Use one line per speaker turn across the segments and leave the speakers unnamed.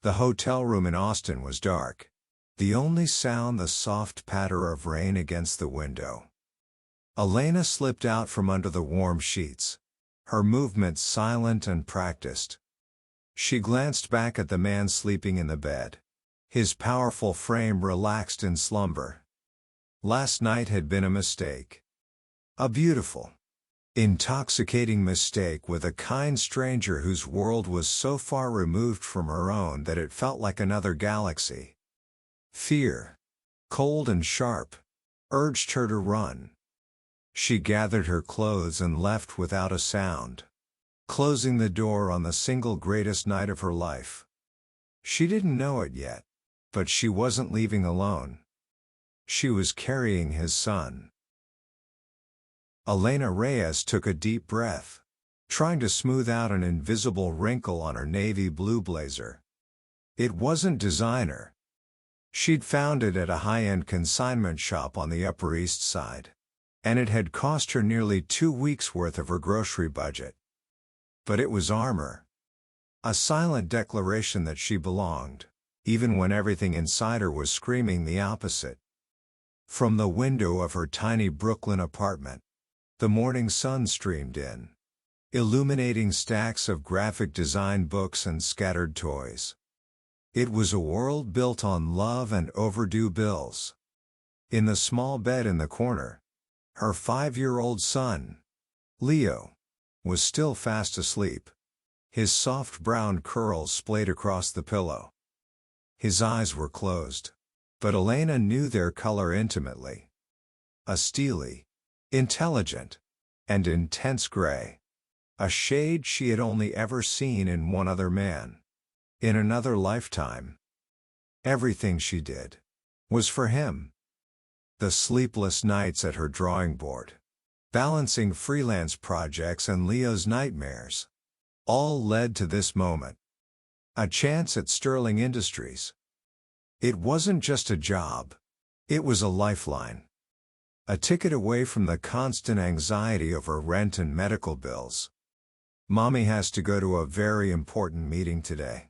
The hotel room in Austin was dark. The only sound the soft patter of rain against the window. Elena slipped out from under the warm sheets, her movements silent and practiced. She glanced back at the man sleeping in the bed, his powerful frame relaxed in slumber. Last night had been a mistake. A beautiful, intoxicating mistake with a kind stranger whose world was so far removed from her own that it felt like another galaxy. Fear, cold and sharp, urged her to run. She gathered her clothes and left without a sound, closing the door on the single greatest night of her life. She didn't know it yet, but she wasn't leaving alone. She was carrying his son. Elena Reyes took a deep breath, trying to smooth out an invisible wrinkle on her navy blue blazer. It wasn't designer. She'd found it at a high-end consignment shop on the Upper East Side, and it had cost her nearly 2 weeks' worth of her grocery budget. But it was armor. A silent declaration that she belonged, even when everything inside her was screaming the opposite. From the window of her tiny Brooklyn apartment, the morning sun streamed in, illuminating stacks of graphic design books and scattered toys. It was a world built on love and overdue bills. In the small bed in the corner, her 5-year-old son, Leo, was still fast asleep, his soft brown curls splayed across the pillow. His eyes were closed, but Elena knew their color intimately. A steely, intelligent, and intense gray. A shade she had only ever seen in one other man. In another lifetime. Everything she did was for him. The sleepless nights at her drawing board, balancing freelance projects and Leo's nightmares, all led to this moment. A chance at Sterling Industries. It wasn't just a job. It was a lifeline. A ticket away from the constant anxiety over rent and medical bills. "Mommy has to go to a very important meeting today.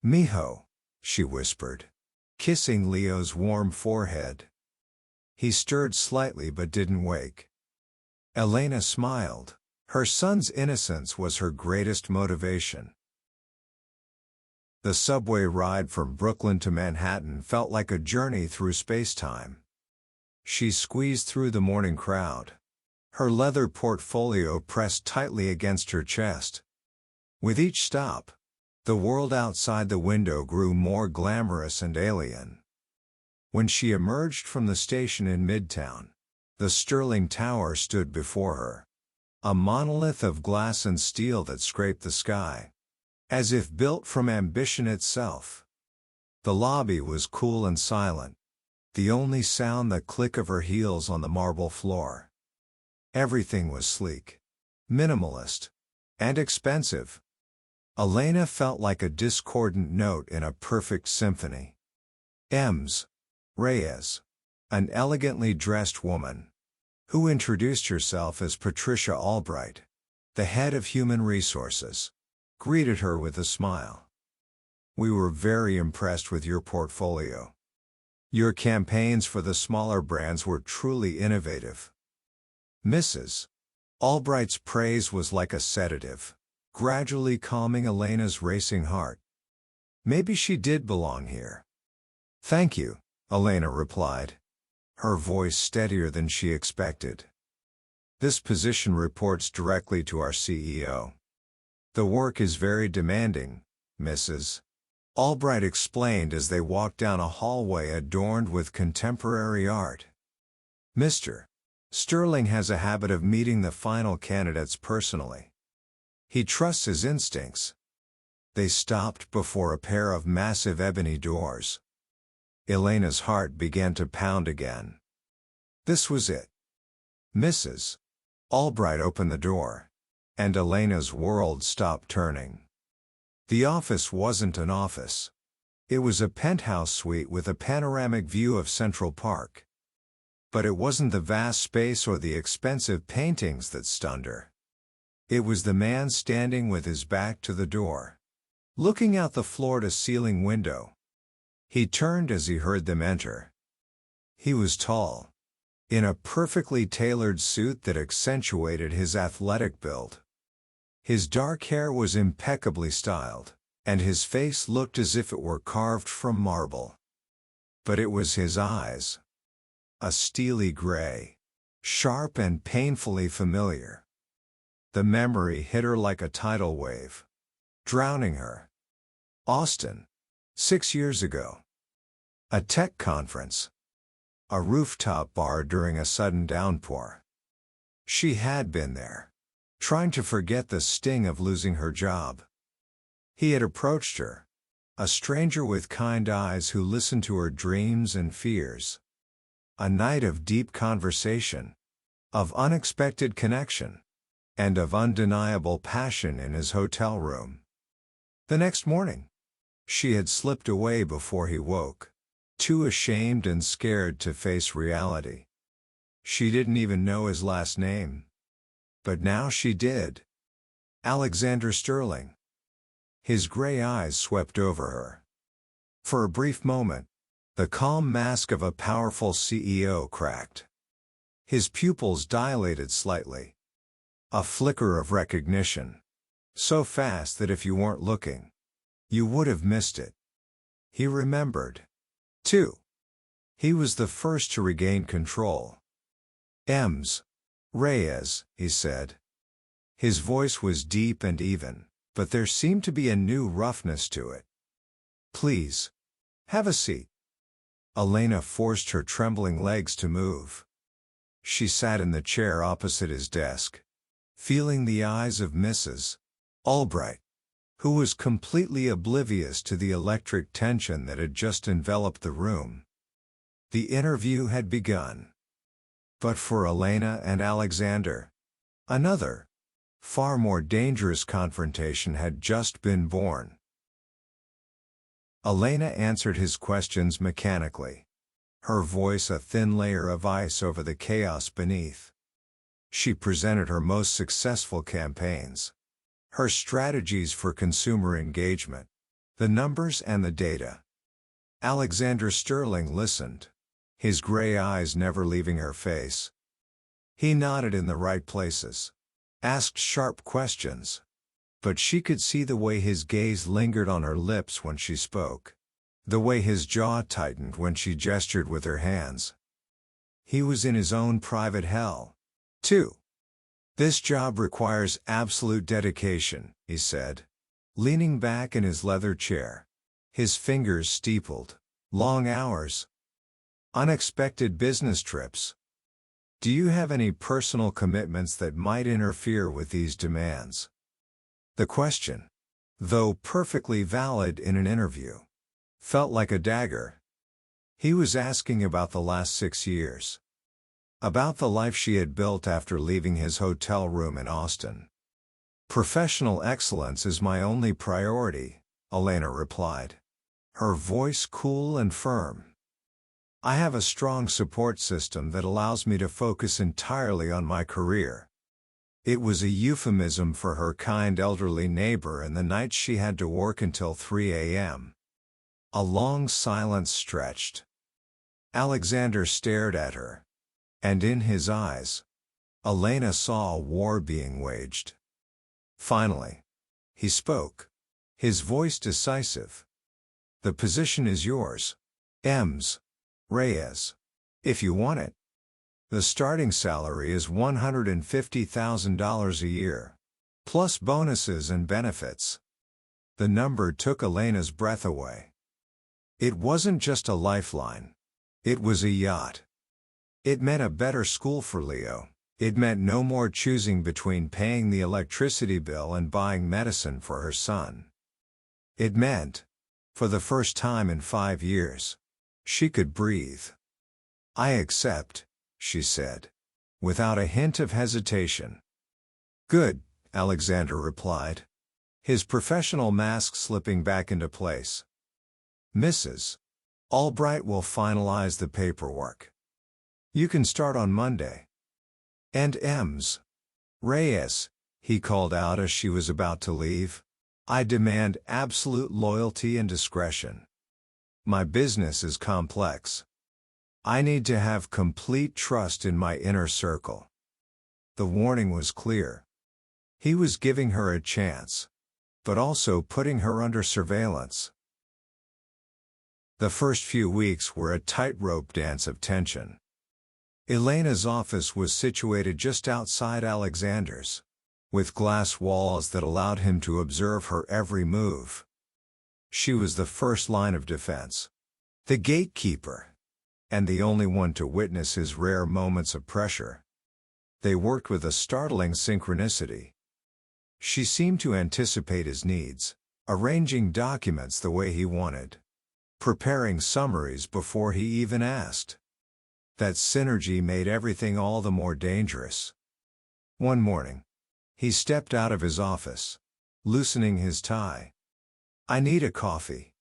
Mijo," she whispered, kissing Leo's warm forehead. He stirred slightly but didn't wake. Elena smiled. Her son's innocence was her greatest motivation. The subway ride from Brooklyn to Manhattan felt like a journey through space-time. She squeezed through the morning crowd, her leather portfolio pressed tightly against her chest. With each stop, the world outside the window grew more glamorous and alien. When she emerged from the station in Midtown, the Sterling Tower stood before her. A monolith of glass and steel that scraped the sky, as if built from ambition itself. The lobby was cool and silent, the only sound the click of her heels on the marble floor. Everything was sleek, minimalist, and expensive. Elena felt like a discordant note in a perfect symphony. Ms. Reyes, an elegantly dressed woman, who introduced herself as Patricia Albright, the head of human resources, greeted her with a smile. "We were very impressed with your portfolio. Your campaigns for the smaller brands were truly innovative." Mrs. Albright's praise was like a sedative, gradually calming Elena's racing heart. Maybe she did belong here. "Thank you," Elena replied, her voice steadier than she expected. "This position reports directly to our CEO. The work is very demanding," Mrs. Albright explained as they walked down a hallway adorned with contemporary art. "Mr. Sterling has a habit of meeting the final candidates personally. He trusts his instincts." They stopped before a pair of massive ebony doors. Elena's heart began to pound again. This was it. Mrs. Albright opened the door, and Elena's world stopped turning. The office wasn't an office. It was a penthouse suite with a panoramic view of Central Park. But it wasn't the vast space or the expensive paintings that stunned her. It was the man standing with his back to the door. looking out the floor-to-ceiling window. He turned as he heard them enter. He was tall, in a perfectly tailored suit that accentuated his athletic build. His dark hair was impeccably styled, and his face looked as if it were carved from marble. But it was his eyes. A steely gray, sharp and painfully familiar. The memory hit her like a tidal wave, drowning her. Austin. 6 years ago. A tech conference. A rooftop bar during a sudden downpour. She had been there, trying to forget the sting of losing her job. He had approached her, a stranger with kind eyes who listened to her dreams and fears. A night of deep conversation, of unexpected connection, and of undeniable passion in his hotel room. The next morning, she had slipped away before he woke, too ashamed and scared to face reality. She didn't even know his last name. But now she did. Alexander Sterling. His gray eyes swept over her. For a brief moment, the calm mask of a powerful CEO cracked. His pupils dilated slightly. A flicker of recognition. So fast that if you weren't looking, you would have missed it. He remembered, too. He was the first to regain control. Reyes, he said. His voice was deep and even, but there seemed to be a new roughness to it. Please. Have a seat. Elena forced her trembling legs to move. She sat in the chair opposite his desk, feeling the eyes of Mrs. Albright, who was completely oblivious to the electric tension that had just enveloped the room. The interview had begun. But for Elena and Alexander, another, far more dangerous confrontation had just been born. Elena answered his questions mechanically, her voice a thin layer of ice over the chaos beneath. She presented her most successful campaigns, her strategies for consumer engagement, the numbers and the data. Alexander Sterling listened, his gray eyes never leaving her face. He nodded in the right places, asked sharp questions, but she could see the way his gaze lingered on her lips when she spoke, the way his jaw tightened when she gestured with her hands. He was in his own private hell, too. This job requires absolute dedication, he said, leaning back in his leather chair, his fingers steepled. Long hours. Unexpected business trips. Do you have any personal commitments that might interfere with these demands? The question, though perfectly valid in an interview, felt like a dagger. He was asking about the last 6 years. About the life she had built after leaving his hotel room in Austin. Professional excellence is my only priority, Elena replied, her voice cool and firm. I have a strong support system that allows me to focus entirely on my career. It was a euphemism for her kind elderly neighbor and the nights she had to work until 3 a.m. A long silence stretched. Alexander stared at her, and in his eyes, Elena saw a war being waged. Finally, he spoke, his voice decisive. The position is yours, Reyes, if you want it. The starting salary is $150,000 a year, plus bonuses and benefits. The number took Elena's breath away. It wasn't just a lifeline. It was a yacht. It meant a better school for Leo. It meant no more choosing between paying the electricity bill and buying medicine for her son. It meant, for the first time in 5 years, she could breathe. I accept, she said, without a hint of hesitation. Good, Alexander replied, his professional mask slipping back into place. Mrs. Albright will finalize the paperwork. You can start on Monday. And Reyes, he called out as she was about to leave. I demand absolute loyalty and discretion. My business is complex. I need to have complete trust in my inner circle. The warning was clear. He was giving her a chance, but also putting her under surveillance. The first few weeks were a tightrope dance of tension. Elena's office was situated just outside Alexander's, with glass walls that allowed him to observe her every move. She was the first line of defense, the gatekeeper, and the only one to witness his rare moments of pressure. They worked with a startling synchronicity. She seemed to anticipate his needs, arranging documents the way he wanted, preparing summaries before he even asked. That synergy made everything all the more dangerous. One morning, he stepped out of his office, loosening his tie. "I need a coffee.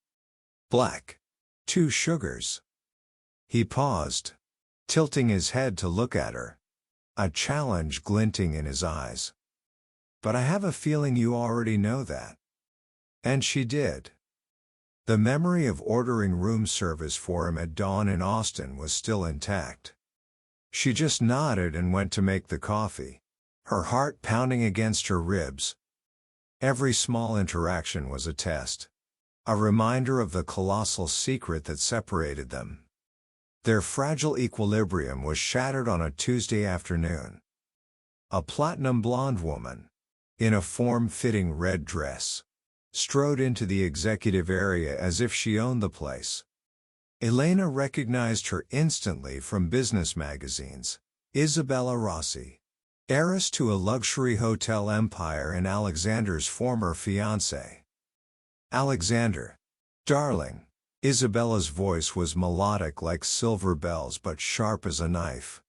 Black. 2 sugars." He paused, tilting his head to look at her, a challenge glinting in his eyes. "But I have a feeling you already know that." And she did. The memory of ordering room service for him at dawn in Austin was still intact. She just nodded and went to make the coffee, her heart pounding against her ribs. Every small interaction was a test, a reminder of the colossal secret that separated them. Their fragile equilibrium was shattered on a Tuesday afternoon. A platinum blonde woman, in a form-fitting red dress, strode into the executive area as if she owned the place. Elena recognized her instantly from business magazines. Isabella Rossi, heiress to a luxury hotel empire and Alexander's former fiancé. "Alexander, darling." Isabella's voice was melodic like silver bells but sharp as a knife.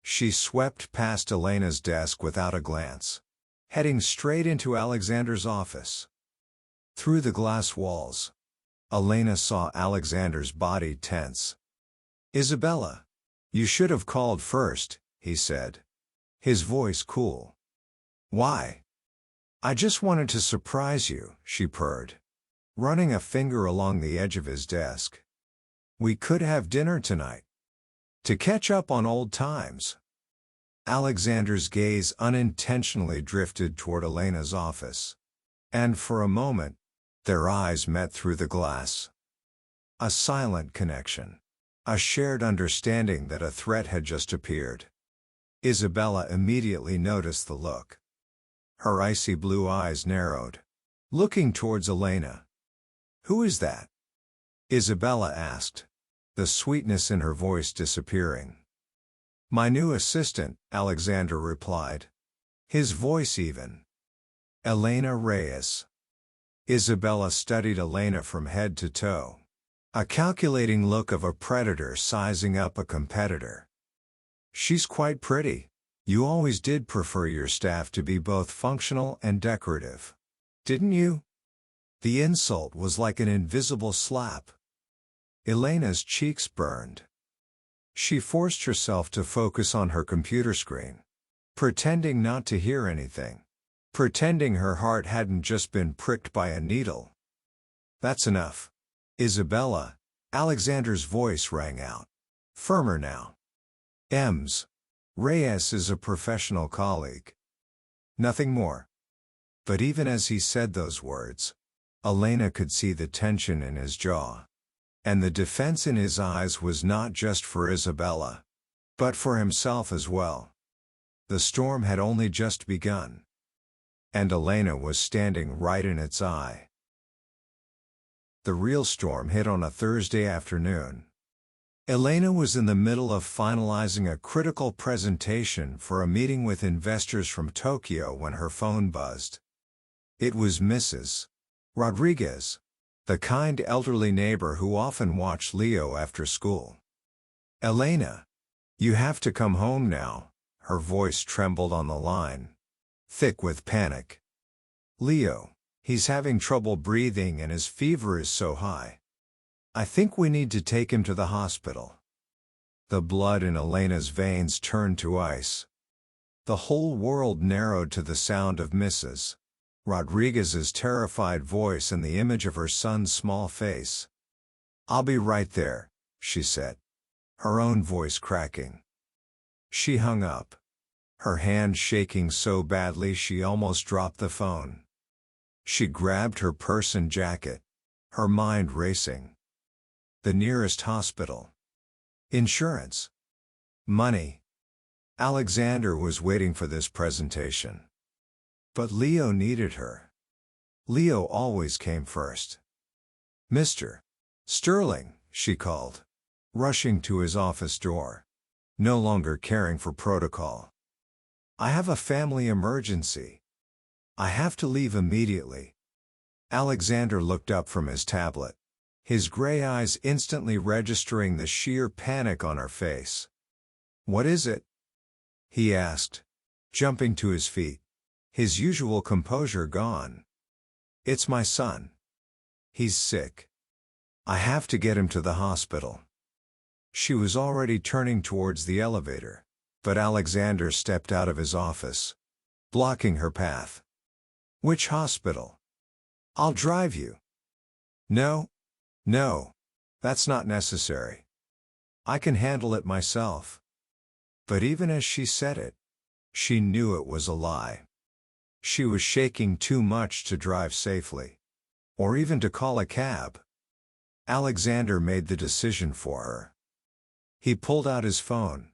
She swept past Elena's desk without a glance, heading straight into Alexander's office. Through the glass walls, Elena saw Alexander's body tense. "Isabella, you should have called first," he said, his voice cool. "Why?" "I just wanted to surprise you," she purred, running a finger along the edge of his desk. "We could have dinner tonight. To catch up on old times." Alexander's gaze unintentionally drifted toward Elena's office, and for a moment, their eyes met through the glass. A silent connection, a shared understanding that a threat had just appeared. Isabella immediately noticed the look. Her icy blue eyes narrowed, looking towards Elena. "Who is that?" Isabella asked, the sweetness in her voice disappearing. "My new assistant," Alexander replied, his voice even. "Elena Reyes." Isabella studied Elena from head to toe, a calculating look of a predator sizing up a competitor. "She's quite pretty. You always did prefer your staff to be both functional and decorative, didn't you?" The insult was like an invisible slap. Elena's cheeks burned. She forced herself to focus on her computer screen, pretending not to hear anything, pretending her heart hadn't just been pricked by a needle. "That's enough. Isabella," Alexander's voice rang out, firmer now. "Ms. Reyes is a professional colleague. Nothing more." But even as he said those words, Elena could see the tension in his jaw. And the defense in his eyes was not just for Isabella, but for himself as well. The storm had only just begun. And Elena was standing right in its eye. The real storm hit on a Thursday afternoon. Elena was in the middle of finalizing a critical presentation for a meeting with investors from Tokyo when her phone buzzed. It was Mrs. Rodriguez, the kind elderly neighbor who often watched Leo after school. "Elena, you have to come home now," her voice trembled on the line, thick with panic. "Leo, he's having trouble breathing and his fever is so high. I think we need to take him to the hospital." The blood in Elena's veins turned to ice. The whole world narrowed to the sound of Mrs. Rodriguez's terrified voice and the image of her son's small face. "I'll be right there," she said, her own voice cracking. She hung up, her hand shaking so badly she almost dropped the phone. She grabbed her purse and jacket, her mind racing. The nearest hospital. Insurance. Money. Alexander was waiting for this presentation. But Leo needed her. Leo always came first. "Mr. Sterling," she called, rushing to his office door, no longer caring for protocol. "I have a family emergency. I have to leave immediately." Alexander looked up from his tablet, his gray eyes instantly registering the sheer panic on her face. "What is it?" he asked, jumping to his feet, his usual composure gone. "It's my son. He's sick. I have to get him to the hospital." She was already turning towards the elevator, but Alexander stepped out of his office, blocking her path. "Which hospital? I'll drive you." No, that's not necessary. I can handle it myself." But even as she said it, she knew it was a lie. She was shaking too much to drive safely, or even to call a cab. Alexander made the decision for her. He pulled out his phone,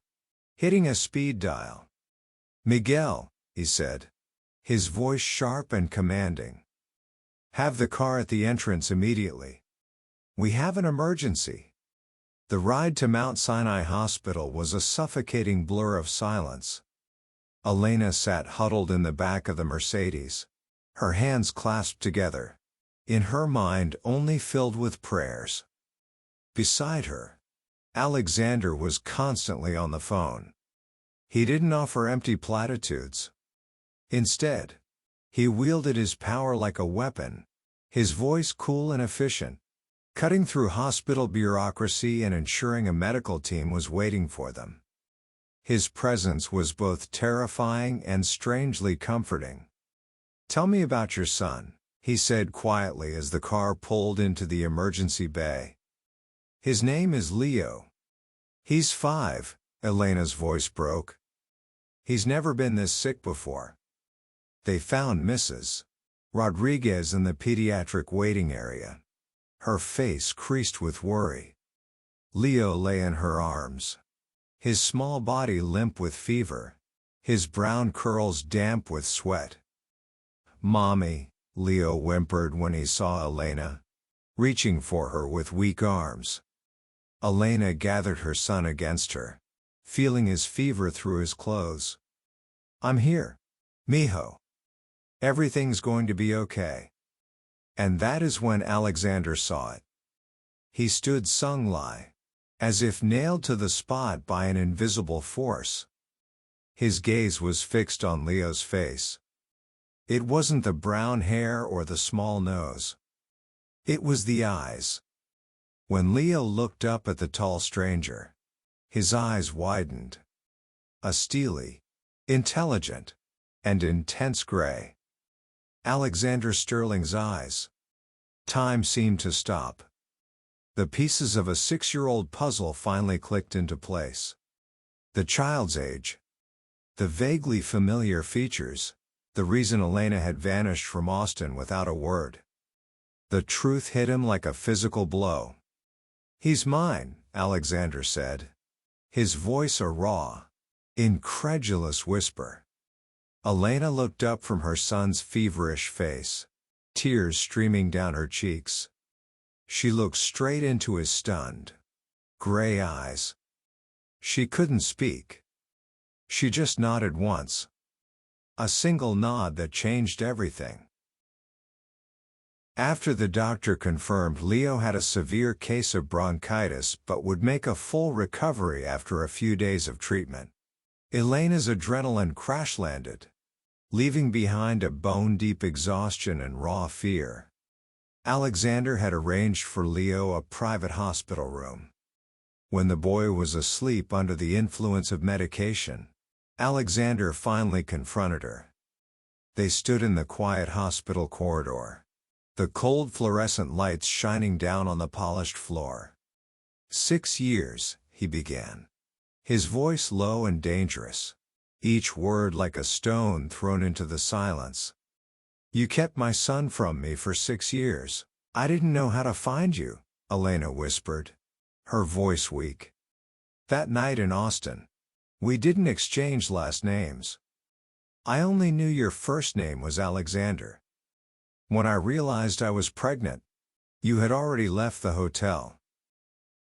hitting a speed dial. "Miguel," he said, his voice sharp and commanding. "Have the car at the entrance immediately. We have an emergency." The ride to Mount Sinai Hospital was a suffocating blur of silence. Elena sat huddled in the back of the Mercedes, her hands clasped together, in her mind only filled with prayers. Beside her, Alexander was constantly on the phone. He didn't offer empty platitudes. Instead, he wielded his power like a weapon, his voice cool and efficient, cutting through hospital bureaucracy and ensuring a medical team was waiting for them. His presence was both terrifying and strangely comforting. "Tell me about your son," he said quietly as the car pulled into the emergency bay. "His name is Leo. He's 5, Elena's voice broke. "He's never been this sick before." They found Mrs. Rodriguez in the pediatric waiting area, her face creased with worry. Leo lay in her arms, his small body limp with fever, his brown curls damp with sweat. "Mommy," Leo whimpered when he saw Elena, reaching for her with weak arms. Elena gathered her son against her, feeling his fever through his clothes. "I'm here, mijo. Everything's going to be okay." And that is when Alexander saw it. He stood sung-lie, as if nailed to the spot by an invisible force. His gaze was fixed on Leo's face. It wasn't the brown hair or the small nose. It was the eyes. When Leo looked up at the tall stranger, his eyes widened. A steely, intelligent, and intense gray. Alexander Sterling's eyes. Time seemed to stop. The pieces of a 6-year-old puzzle finally clicked into place. The child's age, the vaguely familiar features, the reason Elena had vanished from Austin without a word. The truth hit him like a physical blow. "He's mine," Alexander said, his voice a raw, incredulous whisper. Elena looked up from her son's feverish face, tears streaming down her cheeks. She looked straight into his stunned, gray eyes. She couldn't speak. She just nodded once. A single nod that changed everything. After the doctor confirmed Leo had a severe case of bronchitis but would make a full recovery after a few days of treatment, Elena's adrenaline crash-landed, leaving behind a bone-deep exhaustion and raw fear. Alexander had arranged for Leo a private hospital room. When the boy was asleep under the influence of medication, Alexander finally confronted her. They stood in the quiet hospital corridor, the cold fluorescent lights shining down on the polished floor. 6 years, he began, his voice low and dangerous, each word like a stone thrown into the silence. You kept my son from me for 6 years. I didn't know how to find you, Elena whispered, her voice weak. That night in Austin, we didn't exchange last names. I only knew your first name was Alexander. When I realized I was pregnant, you had already left the hotel.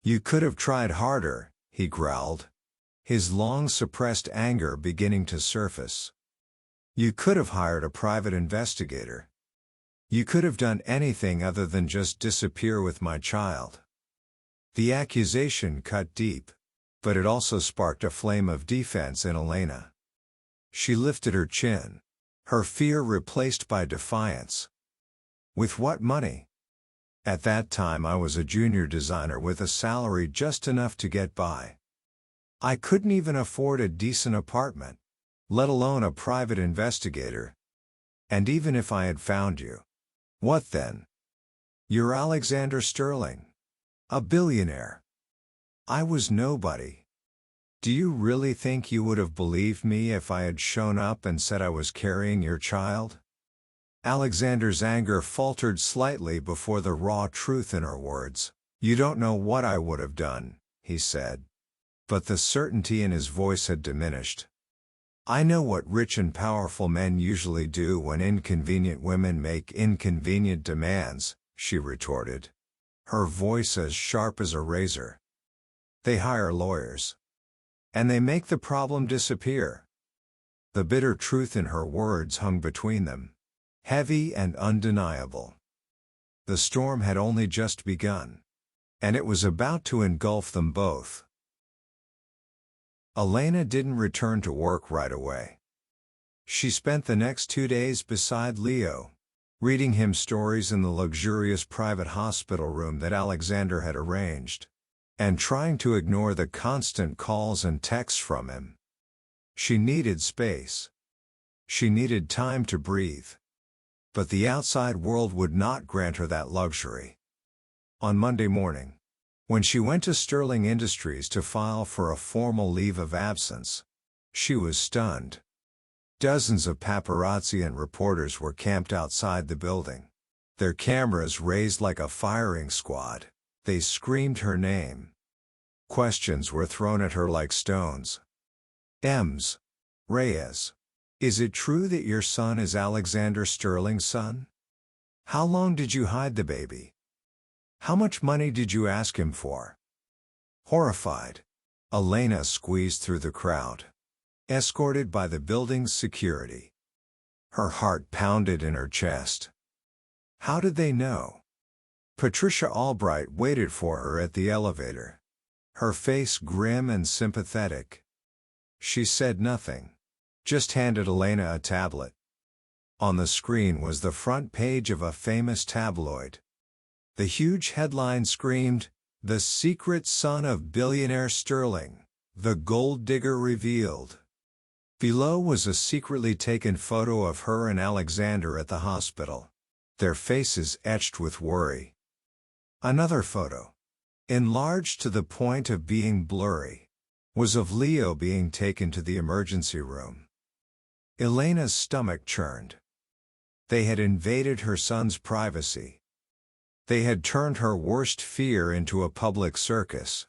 You could have tried harder, he growled, his long-suppressed anger beginning to surface. You could have hired a private investigator. You could have done anything other than just disappear with my child. The accusation cut deep, but it also sparked a flame of defense in Elena. She lifted her chin, her fear replaced by defiance. With what money? At that time I was a junior designer with a salary just enough to get by. I couldn't even afford a decent apartment, let alone a private investigator. And even if I had found you, what then? You're Alexander Sterling, a billionaire. I was nobody. Do you really think you would have believed me if I had shown up and said I was carrying your child? Alexander's anger faltered slightly before the raw truth in her words. You don't know what I would have done, he said. But the certainty in his voice had diminished. I know what rich and powerful men usually do when inconvenient women make inconvenient demands, she retorted, her voice as sharp as a razor. They hire lawyers. And they make the problem disappear. The bitter truth in her words hung between them, heavy and undeniable. The storm had only just begun, and it was about to engulf them both. Elena didn't return to work right away. She spent the next 2 days beside Leo, reading him stories in the luxurious private hospital room that Alexander had arranged, and trying to ignore the constant calls and texts from him. She needed space. She needed time to breathe. But the outside world would not grant her that luxury. On Monday morning, when she went to Sterling Industries to file for a formal leave of absence, she was stunned. Dozens of paparazzi and reporters were camped outside the building, their cameras raised like a firing squad. They screamed her name. Questions were thrown at her like stones. Ms. Reyes, is it true that your son is Alexander Sterling's son? How long did you hide the baby? How much money did you ask him for? Horrified, Elena squeezed through the crowd, escorted by the building's security. Her heart pounded in her chest. How did they know? Patricia Albright waited for her at the elevator, her face grim and sympathetic. She said nothing, just handed Elena a tablet. On the screen was the front page of a famous tabloid. The huge headline screamed, "The Secret Son of Billionaire Sterling, the Gold Digger Revealed." Below was a secretly taken photo of her and Alexander at the hospital, their faces etched with worry. Another photo, enlarged to the point of being blurry, was of Leo being taken to the emergency room. Elena's stomach churned. They had invaded her son's privacy. They had turned her worst fear into a public circus.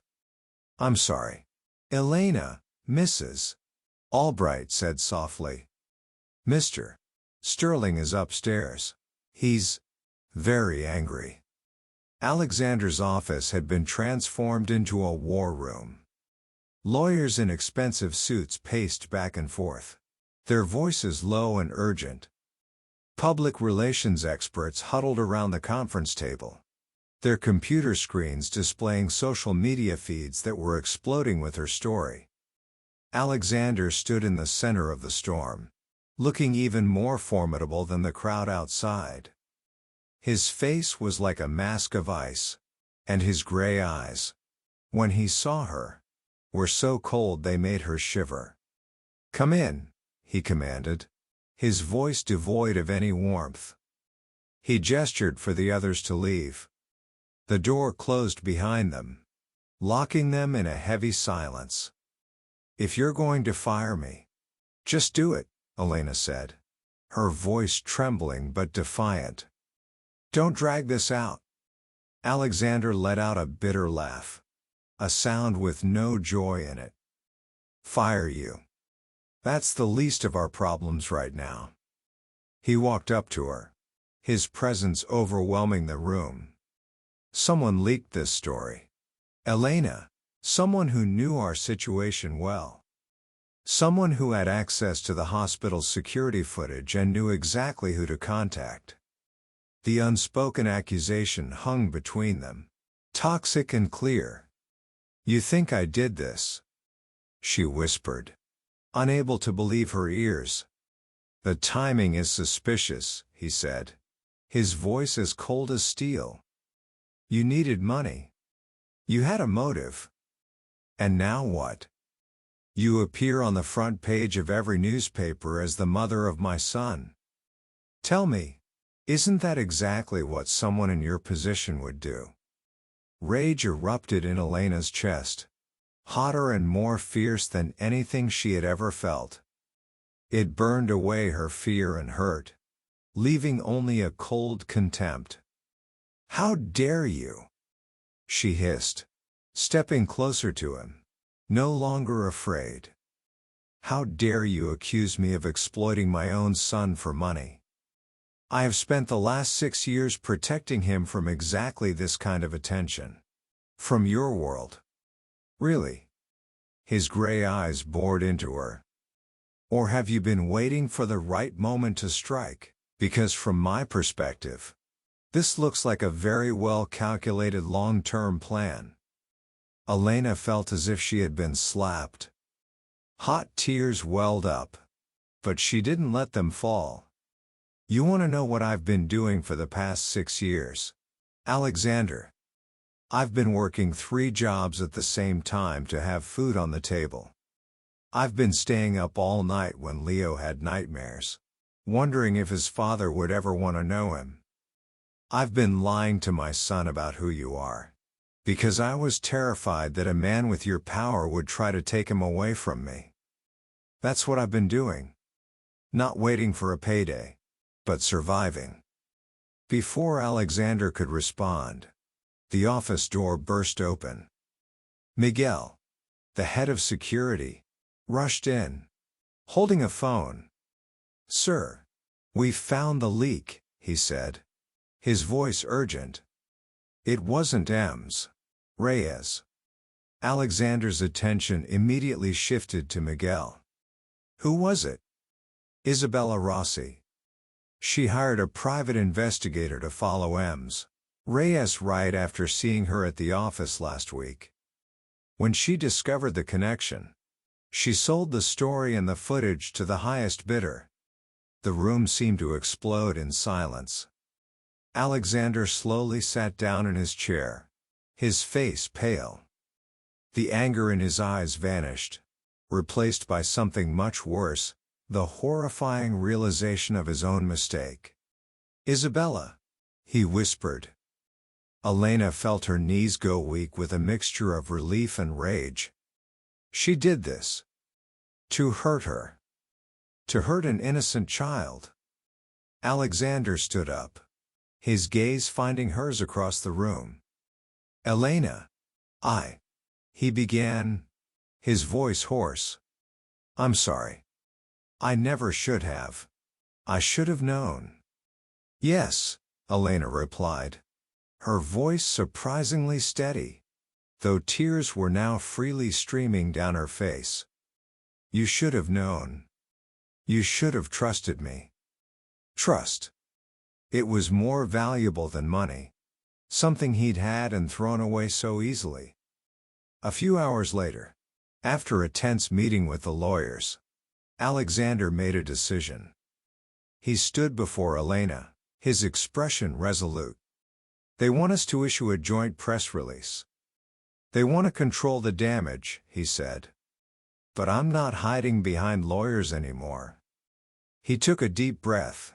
I'm sorry, Elena, Mrs. Albright said softly. Mr. Sterling is upstairs. He's very angry. Alexander's office had been transformed into a war room. Lawyers in expensive suits paced back and forth, their voices low and urgent. Public relations experts huddled around the conference table, their computer screens displaying social media feeds that were exploding with her story. Alexander stood in the center of the storm, looking even more formidable than the crowd outside. His face was like a mask of ice, and his gray eyes, when he saw her, were so cold they made her shiver. Come in, he commanded. his voice devoid of any warmth. He gestured for the others to leave. The door closed behind them, locking them in a heavy silence. "If you're going to fire me, just do it," Elena said, her voice trembling but defiant. "Don't drag this out." Alexander let out a bitter laugh, a sound with no joy in it. "Fire you? That's the least of our problems right now." He walked up to her, his presence overwhelming the room. "Someone leaked this story. Elena, someone who knew our situation well. Someone who had access to the hospital's security footage and knew exactly who to contact." The unspoken accusation hung between them, toxic and clear. "You think I did this?" she whispered, unable to believe her ears. "The timing is suspicious," he said, his voice as cold as steel. "You needed money. You had a motive. And now what? You appear on the front page of every newspaper as the mother of my son. Tell me, isn't that exactly what someone in your position would do?" Rage erupted in Elena's chest, hotter and more fierce than anything she had ever felt. It burned away her fear and hurt, leaving only a cold contempt. "How dare you?" she hissed, stepping closer to him, no longer afraid. "How dare you accuse me of exploiting my own son for money? I have spent the last 6 years protecting him from exactly this kind of attention. From your world." "Really?" His gray eyes bored into her. "Or have you been waiting for the right moment to strike? Because from my perspective, this looks like a very well-calculated long-term plan." Elena felt as if she had been slapped. Hot tears welled up, but she didn't let them fall. "You want to know what I've been doing for the past 6 years, Alexander? I've been working 3 jobs at the same time to have food on the table. I've been staying up all night when Leo had nightmares, wondering if his father would ever want to know him. I've been lying to my son about who you are, because I was terrified that a man with your power would try to take him away from me. That's what I've been doing. Not waiting for a payday, but surviving." Before Alexander could respond, the office door burst open. Miguel, the head of security, rushed in, holding a phone. "Sir, we've found the leak," he said, his voice urgent. It wasn't Reyes. Alexander's attention immediately shifted to Miguel. "Who was it?" "Isabella Rossi. She hired a private investigator to follow Reyes right after seeing her at the office last week. When she discovered the connection, she sold the story and the footage to the highest bidder." The room seemed to explode in silence. Alexander slowly sat down in his chair, his face pale. The anger in his eyes vanished, replaced by something much worse, the horrifying realization of his own mistake. "Isabella," he whispered. Elena felt her knees go weak with a mixture of relief and rage. She did this to hurt her. To hurt an innocent child. Alexander stood up, his gaze finding hers across the room. "Elena, he began, his voice hoarse. "I'm sorry. I never should have. I should have known." "Yes," Elena replied, her voice surprisingly steady, though tears were now freely streaming down her face. "You should have known. You should have trusted me." Trust. It was more valuable than money. Something he'd had and thrown away so easily. A few hours later, after a tense meeting with the lawyers, Alexander made a decision. He stood before Elena, his expression resolute. "They want us to issue a joint press release. They want to control the damage," he said. "But I'm not hiding behind lawyers anymore. He took a deep breath.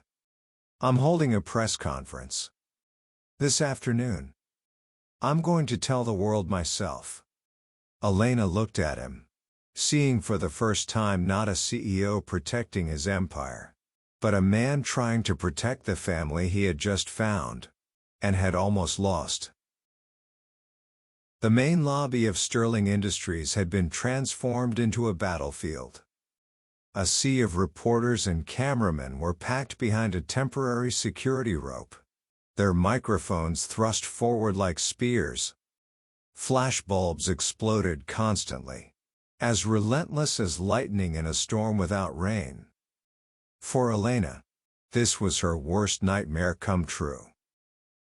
I'm holding a press conference this afternoon. I'm going to tell the world myself. Elena looked at him, seeing for the first time not a CEO protecting his empire, but a man trying to protect the family he had just found, and had almost lost. The main lobby of Sterling Industries had been transformed into a battlefield. A sea of reporters and cameramen were packed behind a temporary security rope, their microphones thrust forward like spears. Flashbulbs exploded constantly, as relentless as lightning in a storm without rain. For Elena, this was her worst nightmare come true.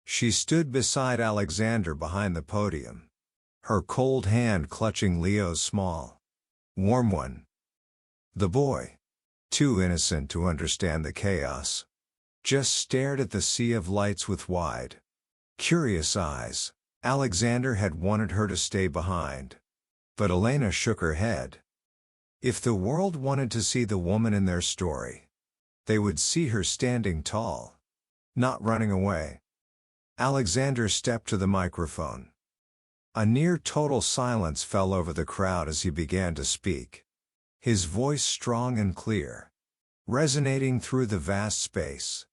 She stood beside Alexander behind the podium, her cold hand clutching Leo's small, warm one. The boy, too innocent to understand the chaos, just stared at the sea of lights with wide, curious eyes. Alexander had wanted her to stay behind, but Elena shook her head. If the world wanted to see the woman in their story, they would see her standing tall, not running away. Alexander stepped to the microphone. A near-total silence fell over the crowd as he began to speak, his voice strong and clear, resonating through the vast space.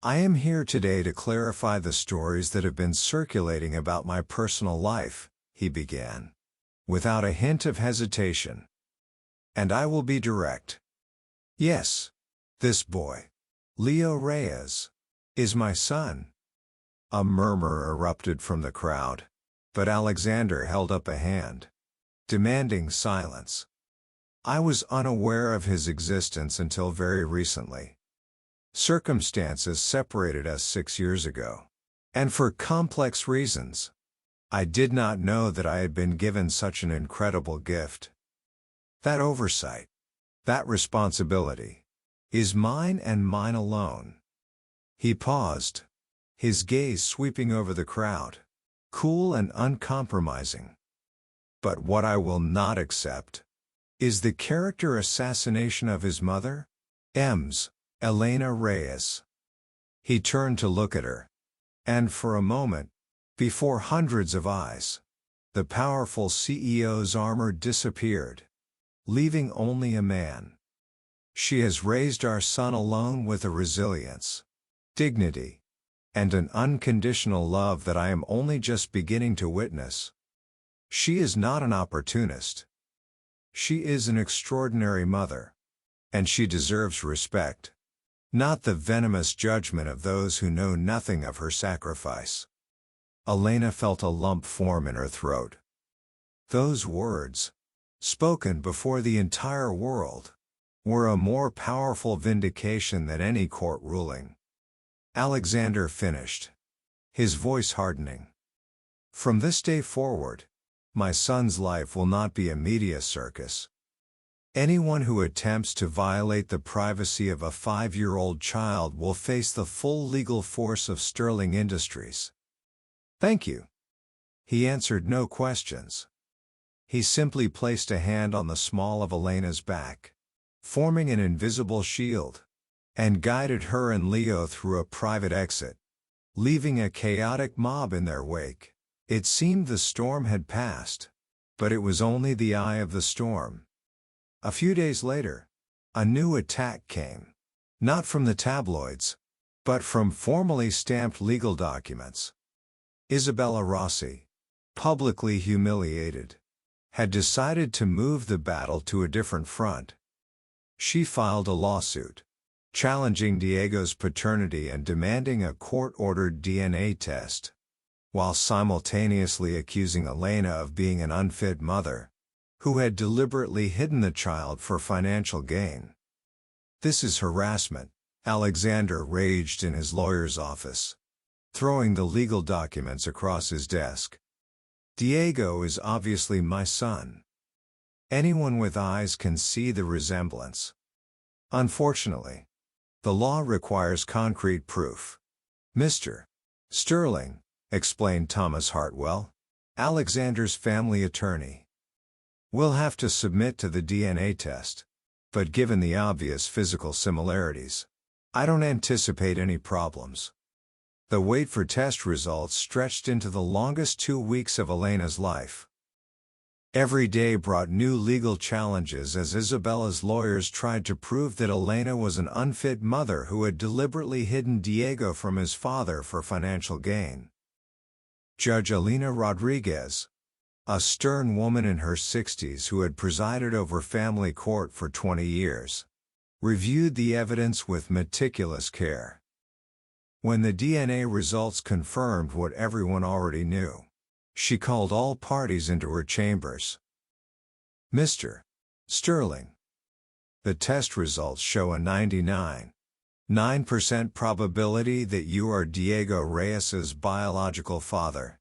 I am here today to clarify the stories that have been circulating about my personal life, he began, without a hint of hesitation. And I will be direct. Yes, this boy, Leo Reyes, is my son. A murmur erupted from the crowd, but Alexander held up a hand, demanding silence. I was unaware of his existence until very recently. Circumstances separated us 6 years ago, and for complex reasons, I did not know that I had been given such an incredible gift. That oversight, that responsibility, is mine and mine alone. He paused, his gaze sweeping over the crowd, cool and uncompromising. But what I will not accept is the character assassination of his mother, Elena Reyes. He turned to look at her, and for a moment, before hundreds of eyes, the powerful CEO's armor disappeared, leaving only a man. She has raised our son alone with a resilience, dignity, and an unconditional love that I am only just beginning to witness. She is not an opportunist. She is an extraordinary mother, and she deserves respect, not the venomous judgment of those who know nothing of her sacrifice. Elena felt a lump form in her throat. Those words, spoken before the entire world, were a more powerful vindication than any court ruling. Alexander finished, his voice hardening. From this day forward, my son's life will not be a media circus. Anyone who attempts to violate the privacy of a 5-year-old child will face the full legal force of Sterling Industries. Thank you. He answered no questions. He simply placed a hand on the small of Elena's back, forming an invisible shield, and guided her and Leo through a private exit, leaving a chaotic mob in their wake. It seemed the storm had passed, but it was only the eye of the storm. A few days later, a new attack came, not from the tabloids, but from formally stamped legal documents. Isabella Rossi, publicly humiliated, had decided to move the battle to a different front. She filed a lawsuit, challenging Diego's paternity and demanding a court-ordered DNA test, while simultaneously accusing Elena of being an unfit mother, who had deliberately hidden the child for financial gain. This is harassment, Alexander raged in his lawyer's office, throwing the legal documents across his desk. Diego is obviously my son. Anyone with eyes can see the resemblance. Unfortunately, the law requires concrete proof. Mr. Sterling, explained Thomas Hartwell, Alexander's family attorney, will have to submit to the DNA test. but given the obvious physical similarities, I don't anticipate any problems. The wait for test results stretched into the longest 2 weeks of Elena's life. Every day brought new legal challenges as Isabella's lawyers tried to prove that Elena was an unfit mother who had deliberately hidden Diego from his father for financial gain. Judge Elena Rodriguez, a stern woman in her 60s who had presided over family court for 20 years, reviewed the evidence with meticulous care. When the DNA results confirmed what everyone already knew, she called all parties into her chambers. Mr. Sterling, the test results show a 99.9% probability that you are Diego Reyes's biological father.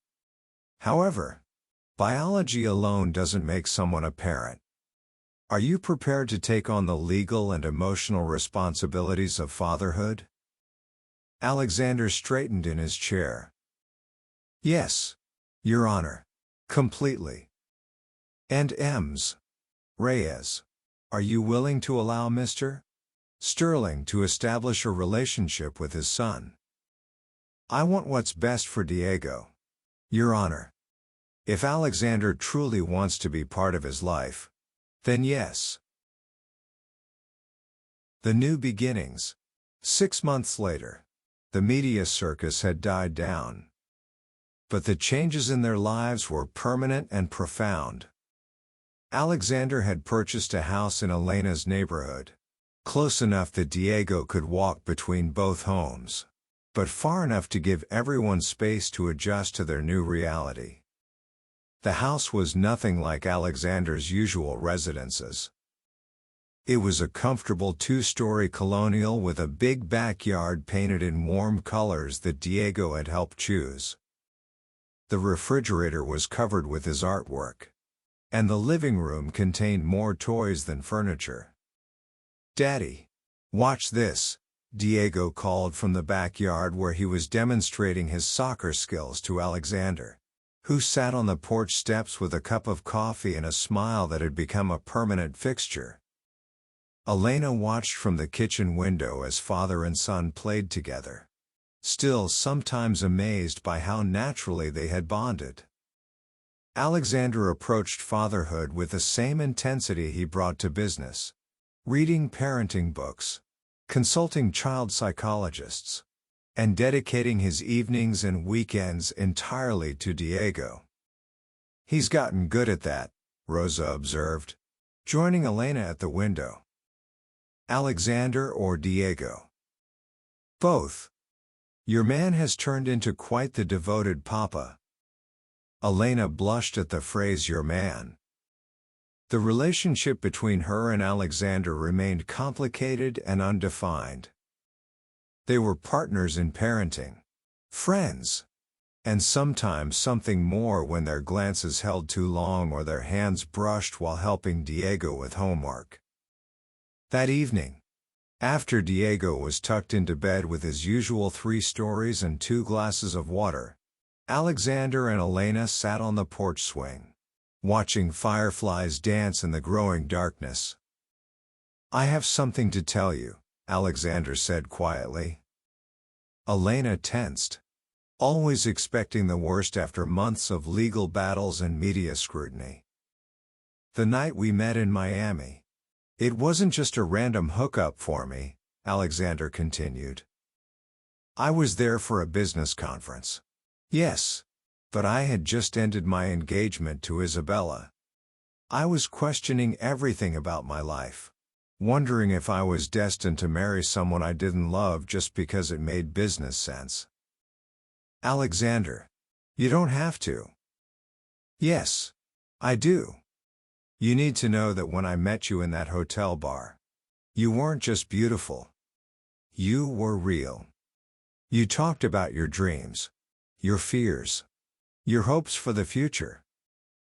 However, biology alone doesn't make someone a parent. Are you prepared to take on the legal and emotional responsibilities of fatherhood? Alexander straightened in his chair. Yes, Your Honor. Completely. And Ms. Reyes, are you willing to allow Mr. Sterling to establish a relationship with his son? I want what's best for Diego, Your Honor. If Alexander truly wants to be part of his life, then yes. The new beginnings. 6 months later, the media circus had died down. But the changes in their lives were permanent and profound. Alexander had purchased a house in Elena's neighborhood, close enough that Diego could walk between both homes, but far enough to give everyone space to adjust to their new reality. The house was nothing like Alexander's usual residences. It was a comfortable 2-story colonial with a big backyard painted in warm colors that Diego had helped choose. The refrigerator was covered with his artwork, and the living room contained more toys than furniture. "Daddy, watch this," Diego called from the backyard where he was demonstrating his soccer skills to Alexander, who sat on the porch steps with a cup of coffee and a smile that had become a permanent fixture. Elena watched from the kitchen window as father and son played together, still sometimes amazed by how naturally they had bonded. Alexander approached fatherhood with the same intensity he brought to business, reading parenting books, consulting child psychologists, and dedicating his evenings and weekends entirely to Diego. "He's gotten good at that," Rosa observed, joining Elena at the window. "Alexander or Diego?" "Both. Your man has turned into quite the devoted papa." Elena blushed at the phrase "your man." The relationship between her and Alexander remained complicated and undefined. They were partners in parenting, friends, and sometimes something more when their glances held too long or their hands brushed while helping Diego with homework. That evening, after Diego was tucked into bed with his usual 3 stories and 2 glasses of water, Alexander and Elena sat on the porch swing, watching fireflies dance in the growing darkness. "I have something to tell you," Alexander said quietly. Elena tensed, always expecting the worst after months of legal battles and media scrutiny. "The night we met in Miami. It wasn't just a random hookup for me," Alexander continued. "I was there for a business conference. Yes, but I had just ended my engagement to Isabella. I was questioning everything about my life, wondering if I was destined to marry someone I didn't love just because it made business sense." "Alexander, you don't have to." "Yes, I do. You need to know that when I met you in that hotel bar, you weren't just beautiful. You were real. You talked about your dreams, your fears, your hopes for the future.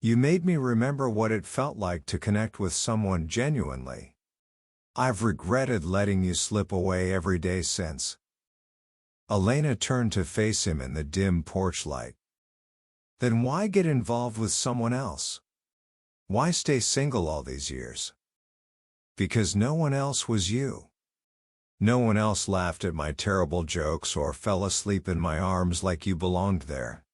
You made me remember what it felt like to connect with someone genuinely. I've regretted letting you slip away every day since." Elena turned to face him in the dim porch light. "Then why get involved with someone else? Why stay single all these years?" Because no one else was you. No one else laughed at my terrible jokes or fell asleep in my arms like you belonged there.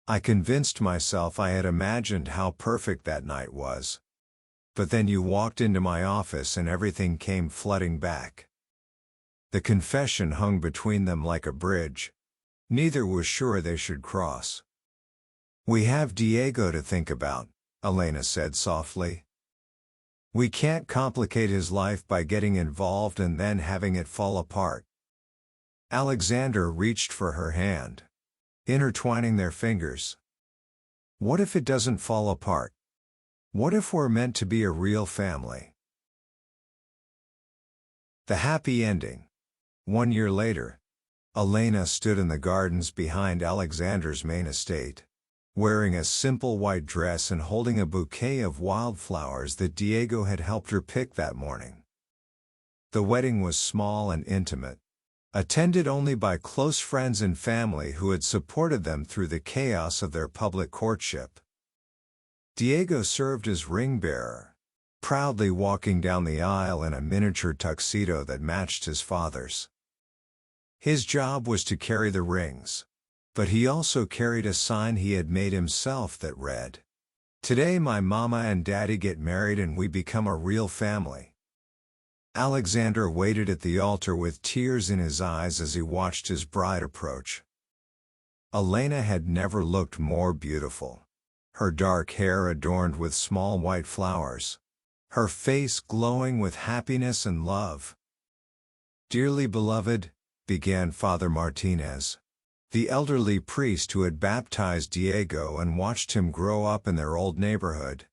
I convinced myself I had imagined how perfect that night was. But then you walked into my office and everything came flooding back. The confession hung between them like a bridge. Neither was sure they should cross. We have Diego to think about, Elena said softly. We can't complicate his life by getting involved and then having it fall apart. Alexander reached for her hand, intertwining their fingers. What if it doesn't fall apart? What if we're meant to be a real family? The happy ending. 1 year later, Elena stood in the gardens behind Alexander's main estate, wearing a simple white dress and holding a bouquet of wildflowers that Diego had helped her pick that morning. The wedding was small and intimate, attended only by close friends and family who had supported them through the chaos of their public courtship. Diego served as ring-bearer, proudly walking down the aisle in a miniature tuxedo that matched his father's. His job was to carry the rings, but he also carried a sign he had made himself that read, "Today my mama and daddy get married and we become a real family." Alexander waited at the altar with tears in his eyes as he watched his bride approach. Elena had never looked more beautiful. Her dark hair adorned with small white flowers, her face glowing with happiness and love. "Dearly beloved," began Father Martinez, the elderly priest who had baptized Diego and watched him grow up in their old neighborhood.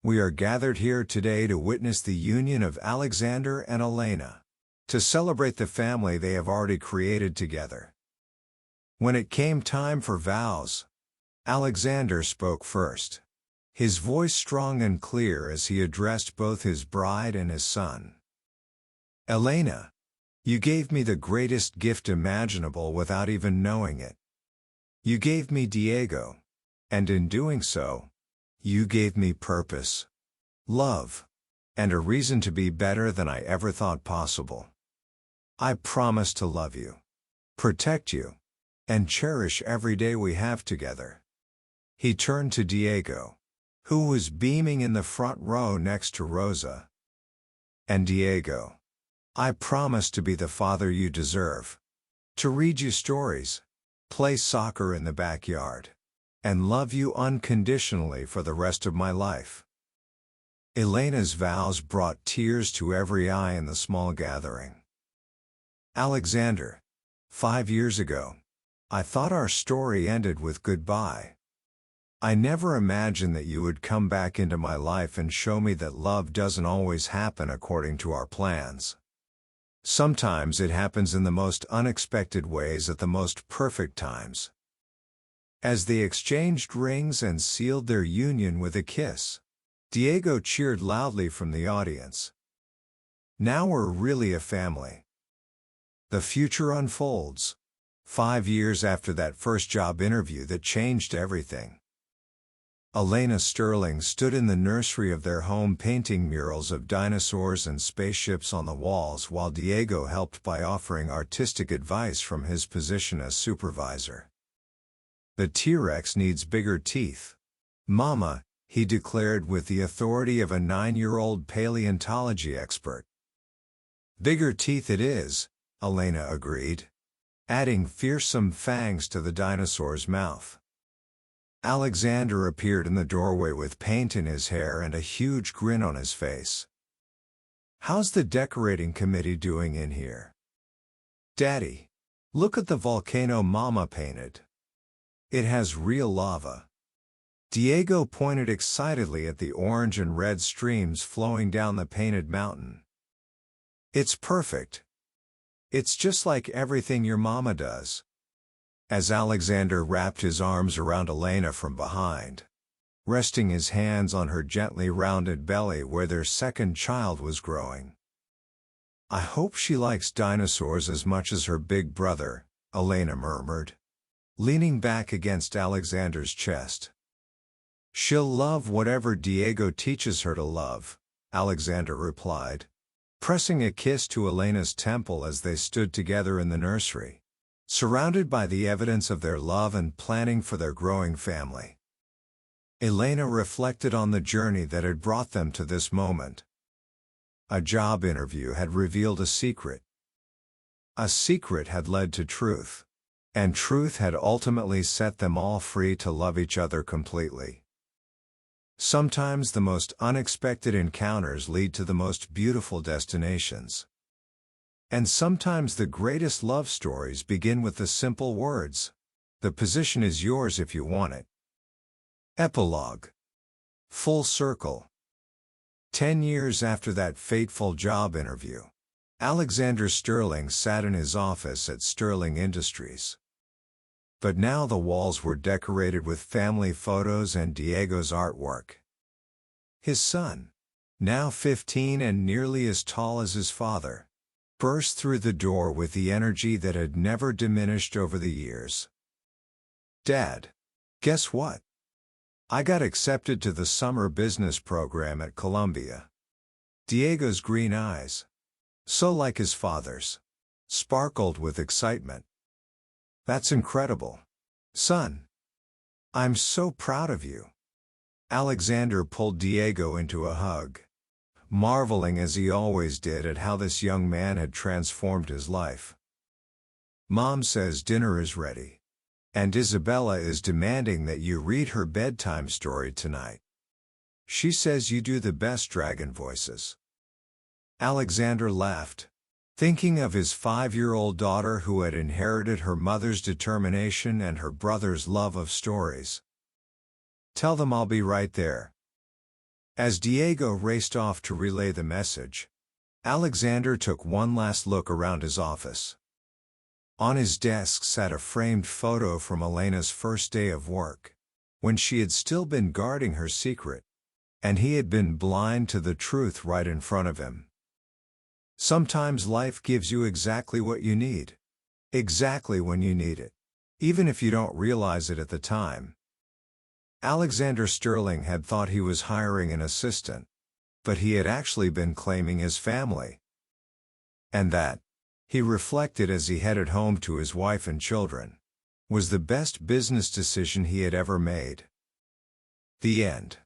"We are gathered here today to witness the union of Alexander and Elena, to celebrate the family they have already created together." When it came time for vows, Alexander spoke first, his voice strong and clear as he addressed both his bride and his son. "Elena, you gave me the greatest gift imaginable without even knowing it. You gave me Diego, and in doing so, you gave me purpose, love, and a reason to be better than I ever thought possible. I promise to love you, protect you, and cherish every day we have together." He turned to Diego, who was beaming in the front row next to Rosa. "And Diego, I promise to be the father you deserve, to read you stories, play soccer in the backyard, and love you unconditionally for the rest of my life." Elena's vows brought tears to every eye in the small gathering. "Alexander, 5 years ago, I thought our story ended with goodbye. I never imagined that you would come back into my life and show me that love doesn't always happen according to our plans. Sometimes it happens in the most unexpected ways at the most perfect times." As they exchanged rings and sealed their union with a kiss, Diego cheered loudly from the audience. "Now we're really a family." The future unfolds. 5 years after that first job interview that changed everything. Elena Sterling stood in the nursery of their home painting murals of dinosaurs and spaceships on the walls while Diego helped by offering artistic advice from his position as supervisor. "The T-Rex needs bigger teeth, Mama," he declared with the authority of a 9-year-old paleontology expert. "Bigger teeth it is," Elena agreed, adding fearsome fangs to the dinosaur's mouth. Alexander appeared in the doorway with paint in his hair and a huge grin on his face. "How's the decorating committee doing in here?" "Daddy, look at the volcano Mama painted. It has real lava." Diego pointed excitedly at the orange and red streams flowing down the painted mountain. "It's perfect. It's just like everything your mama does." As Alexander wrapped his arms around Elena from behind, resting his hands on her gently rounded belly where their second child was growing. "I hope she likes dinosaurs as much as her big brother," Elena murmured, leaning back against Alexander's chest. "She'll love whatever Diego teaches her to love," Alexander replied, pressing a kiss to Elena's temple as they stood together in the nursery, surrounded by the evidence of their love and planning for their growing family. Elena reflected on the journey that had brought them to this moment. A job interview had revealed a secret. A secret had led to truth. And truth had ultimately set them all free to love each other completely. Sometimes the most unexpected encounters lead to the most beautiful destinations. And sometimes the greatest love stories begin with the simple words, "The position is yours if you want it." Epilogue. Full circle. 10 years after that fateful job interview, Alexander Sterling sat in his office at Sterling Industries. But now the walls were decorated with family photos and Diego's artwork. His son, now 15 and nearly as tall as his father, burst through the door with the energy that had never diminished over the years. "Dad, guess what? I got accepted to the summer business program at Columbia." Diego's green eyes, so like his father's, sparkled with excitement. "That's incredible, son. I'm so proud of you." Alexander pulled Diego into a hug, marveling as he always did at how this young man had transformed his life. "Mom says dinner is ready. And Isabella is demanding that you read her bedtime story tonight. She says you do the best dragon voices." Alexander laughed, thinking of his 5-year-old daughter who had inherited her mother's determination and her brother's love of stories. "Tell them I'll be right there." As Diego raced off to relay the message, Alexander took one last look around his office. On his desk sat a framed photo from Elena's first day of work, when she had still been guarding her secret, and he had been blind to the truth right in front of him. Sometimes life gives you exactly what you need. Exactly when you need it. Even if you don't realize it at the time. Alexander Sterling had thought he was hiring an assistant, but he had actually been claiming his family. And that, he reflected as he headed home to his wife and children, was the best business decision he had ever made. The end.